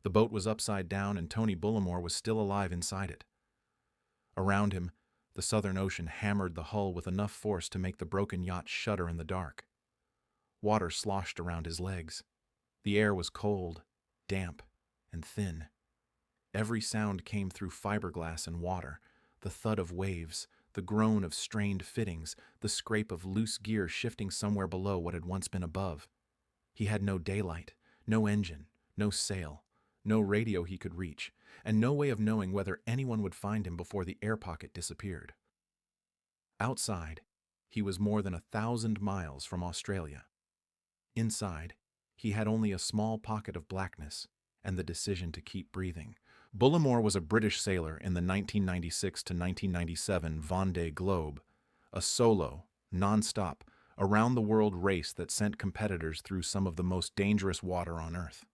The boat was upside down and Tony Bullimore was still alive inside it. Around him, the Southern Ocean hammered the hull with enough force to make the broken yacht shudder in the dark. Water sloshed around his legs. The air was cold, damp, and thin. Every sound came through fiberglass and water, the thud of waves, the groan of strained fittings, the scrape of loose gear shifting somewhere below what had once been above. He had no daylight, no engine, no sail, no radio he could reach, and no way of knowing whether anyone would find him before the air pocket disappeared. Outside, he was more than 1,000 miles from Australia. Inside, he had only a small pocket of blackness and the decision to keep breathing. Bullimore was a British sailor in the 1996 to 1997 Vendée Globe, a solo, non-stop, around-the-world race that sent competitors through some of the most dangerous water on Earth.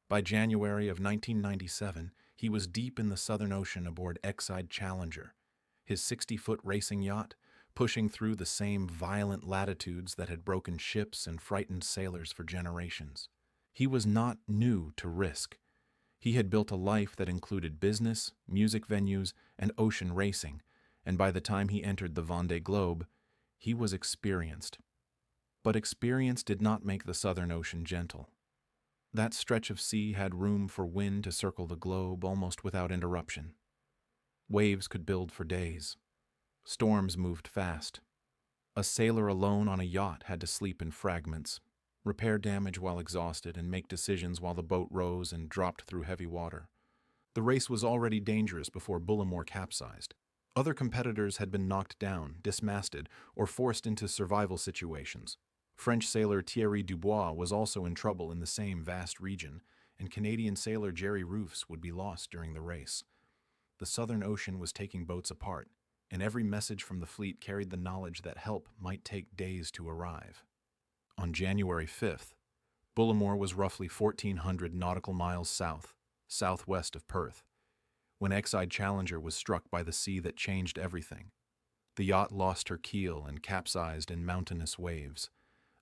By January of 1997, he was deep in the Southern Ocean aboard Exide Challenger, his 60-foot racing yacht, pushing through the same violent latitudes that had broken ships and frightened sailors for generations. He was not new to risk. He had built a life that included business, music venues, and ocean racing, and by the time he entered the Vendée Globe, he was experienced. But experience did not make the Southern Ocean gentle. That stretch of sea had room for wind to circle the globe almost without interruption. Waves could build for days. Storms moved fast. A sailor alone on a yacht had to sleep in fragments, repair damage while exhausted, and make decisions while the boat rose and dropped through heavy water. The race was already dangerous before Bullimore capsized. Other competitors had been knocked down, dismasted, or forced into survival situations. French sailor Thierry Dubois was also in trouble in the same vast region, and Canadian sailor Jerry Roofs would be lost during the race. The Southern Ocean was taking boats apart, and every message from the fleet carried the knowledge that help might take days to arrive. On January 5th, Bullimore was roughly 1,400 nautical miles southwest of Perth, when Exide Challenger was struck by the sea that changed everything. The yacht lost her keel and capsized in mountainous waves.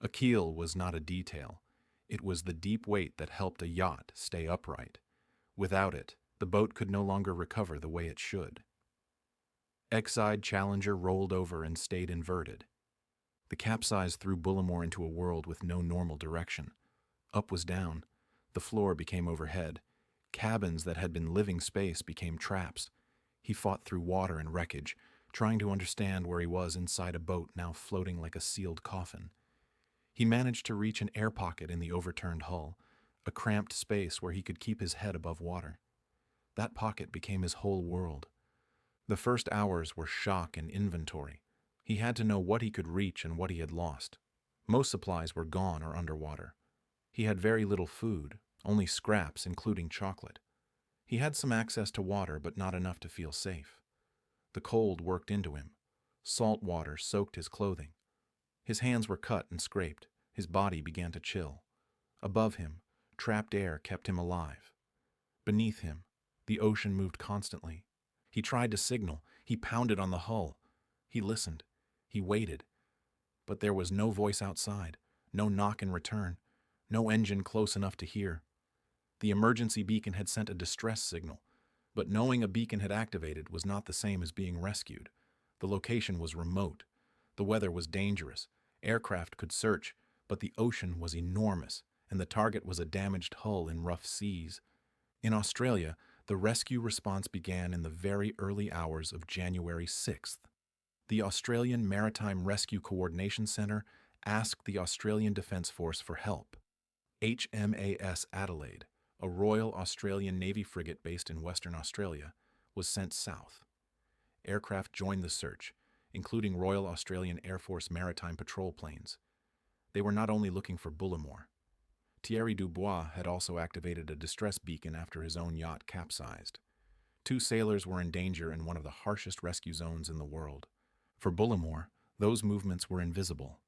A keel was not a detail. It was the deep weight that helped a yacht stay upright. Without it, the boat could no longer recover the way it should. Exide Challenger rolled over and stayed inverted. The capsize threw Bullimore into a world with no normal direction. Up was down. The floor became overhead. Cabins that had been living space became traps. He fought through water and wreckage, trying to understand where he was inside a boat now floating like a sealed coffin. He managed to reach an air pocket in the overturned hull, a cramped space where he could keep his head above water. That pocket became his whole world. The first hours were shock and inventory. He had to know what he could reach and what he had lost. Most supplies were gone or underwater. He had very little food, only scraps, including chocolate. He had some access to water, but not enough to feel safe. The cold worked into him. Salt water soaked his clothing. His hands were cut and scraped. His body began to chill. Above him, trapped air kept him alive. Beneath him, the ocean moved constantly. He tried to signal. He pounded on the hull. He listened. He waited. But there was no voice outside, no knock in return, no engine close enough to hear. The emergency beacon had sent a distress signal, but knowing a beacon had activated was not the same as being rescued. The location was remote. The weather was dangerous. Aircraft could search, but the ocean was enormous, and the target was a damaged hull in rough seas. In Australia, the rescue response began in the very early hours of January 6th. The Australian Maritime Rescue Coordination Centre asked the Australian Defence Force for help. HMAS Adelaide, a Royal Australian Navy frigate based in Western Australia, was sent south. Aircraft joined the search, including Royal Australian Air Force maritime patrol planes. They were not only looking for Bullimore. Thierry Dubois had also activated a distress beacon after his own yacht capsized. 2 sailors were in danger in one of the harshest rescue zones in the world. For Bullimore, those movements were invisible.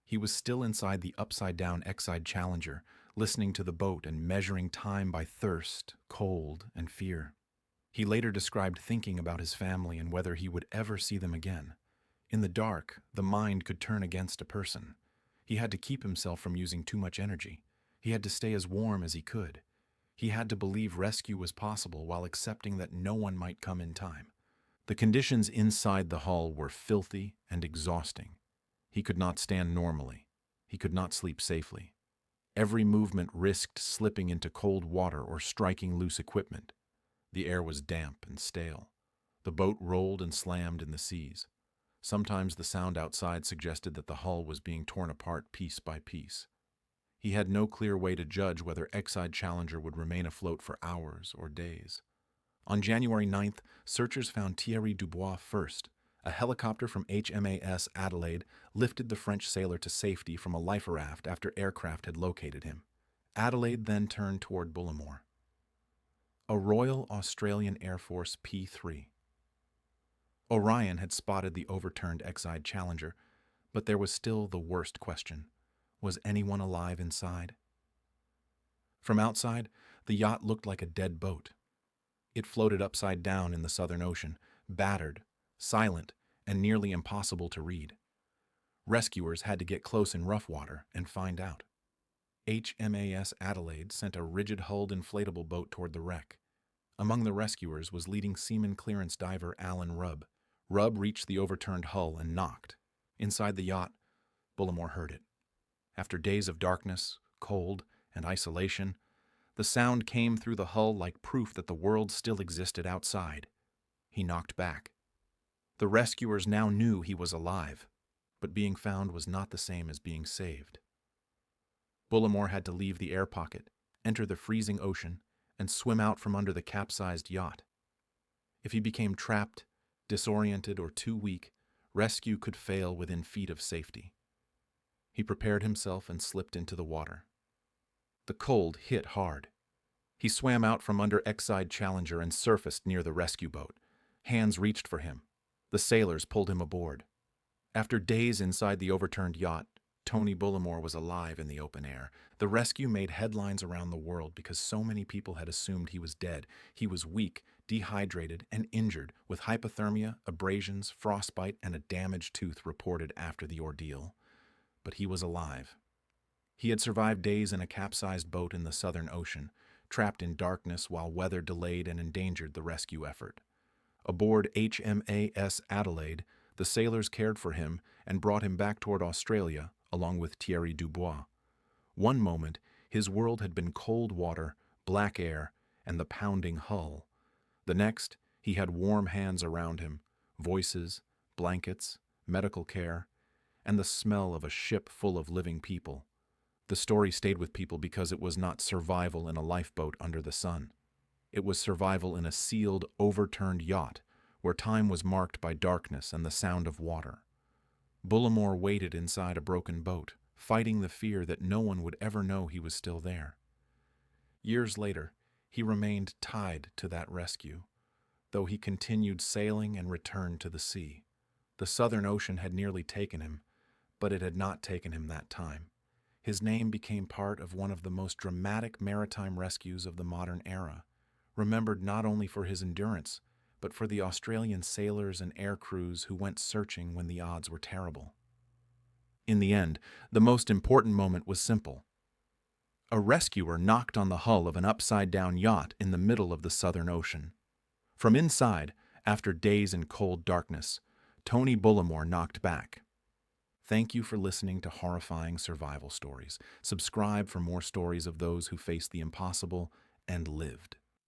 He was still inside the upside-down Exide Challenger, listening to the boat and measuring time by thirst, cold, and fear. He later described thinking about his family and whether he would ever see them again. In the dark, the mind could turn against a person. He had to keep himself from using too much energy. He had to stay as warm as he could. He had to believe rescue was possible while accepting that no one might come in time. The conditions inside the hull were filthy and exhausting. He could not stand normally. He could not sleep safely. Every movement risked slipping into cold water or striking loose equipment. The air was damp and stale. The boat rolled and slammed in the seas. Sometimes the sound outside suggested that the hull was being torn apart piece by piece. He had no clear way to judge whether Exide Challenger would remain afloat for hours or days. On January 9th, searchers found Thierry Dubois first. A helicopter from HMAS Adelaide lifted the French sailor to safety from a life raft after aircraft had located him. Adelaide then turned toward Bullimore. A Royal Australian Air Force P-3. Orion had spotted the overturned Exide Challenger, but there was still the worst question. Was anyone alive inside? From outside, the yacht looked like a dead boat. It floated upside down in the Southern Ocean, battered, silent, and nearly impossible to read. Rescuers had to get close in rough water and find out. HMAS Adelaide sent a rigid-hulled inflatable boat toward the wreck. Among the rescuers was leading seaman clearance diver Alan Rubb. Rubb reached the overturned hull and knocked. Inside the yacht, Bullimore heard it. After days of darkness, cold, and isolation, the sound came through the hull like proof that the world still existed outside. He knocked back. The rescuers now knew he was alive, but being found was not the same as being saved. Bullimore had to leave the air pocket, enter the freezing ocean, and swim out from under the capsized yacht. If he became trapped, disoriented, or too weak, rescue could fail within feet of safety. He prepared himself and slipped into the water. The cold hit hard. He swam out from under Exide Challenger and surfaced near the rescue boat. Hands reached for him. The sailors pulled him aboard. After days inside the overturned yacht, Tony Bullimore was alive in the open air. The rescue made headlines around the world because so many people had assumed he was dead. He was weak, dehydrated, and injured, with hypothermia, abrasions, frostbite, and a damaged tooth reported after the ordeal. But he was alive. He had survived days in a capsized boat in the Southern Ocean, trapped in darkness while weather delayed and endangered the rescue effort. Aboard HMAS Adelaide, the sailors cared for him and brought him back toward Australia, along with Thierry Dubois. One moment, his world had been cold water, black air, and the pounding hull. The next, he had warm hands around him, voices, blankets, medical care, and the smell of a ship full of living people. The story stayed with people because it was not survival in a lifeboat under the sun. It was survival in a sealed, overturned yacht, where time was marked by darkness and the sound of water. Bullimore waited inside a broken boat, fighting the fear that no one would ever know he was still there. Years later, he remained tied to that rescue, though he continued sailing and returned to the sea. The Southern Ocean had nearly taken him, but it had not taken him that time. His name became part of one of the most dramatic maritime rescues of the modern era, remembered not only for his endurance, but for the Australian sailors and air crews who went searching when the odds were terrible. In the end, the most important moment was simple. A rescuer knocked on the hull of an upside-down yacht in the middle of the Southern Ocean. From inside, after days in cold darkness, Tony Bullimore knocked back. Thank you for listening to Horrifying Survival Stories. Subscribe for more stories of those who faced the impossible and lived.